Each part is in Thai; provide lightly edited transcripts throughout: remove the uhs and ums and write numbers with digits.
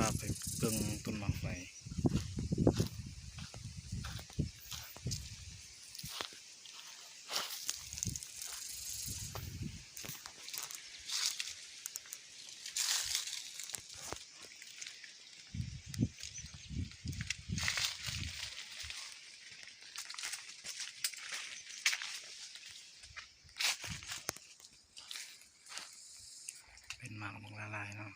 าไปเบิ่งต้นหมากไฟเป็นหมากบางละลายเนาะ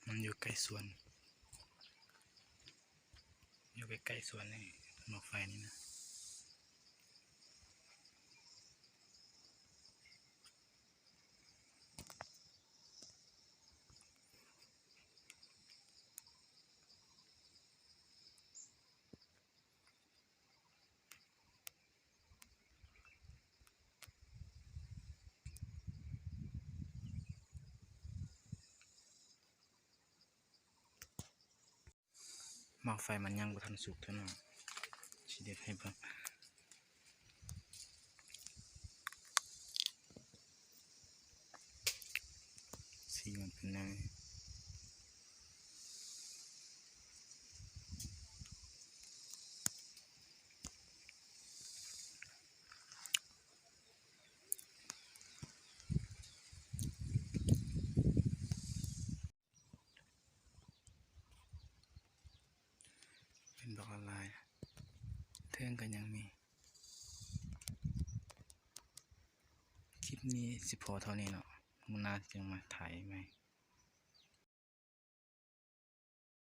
มันอยู่ใกล้สวนอยู่ใกล้ๆสวนนี่หมอกไฟนี่นะหมอกไฟมันยังบ่ทันสุกเท่านั้นสิเด็ดให้เบิ่งสีมันเป็นยังไงเป็นดอกละลายเทิงกันยังมีคลิปนี้สิพอเท่านี้เนาะมื้อหน้าจึงมาถ่ายใหม่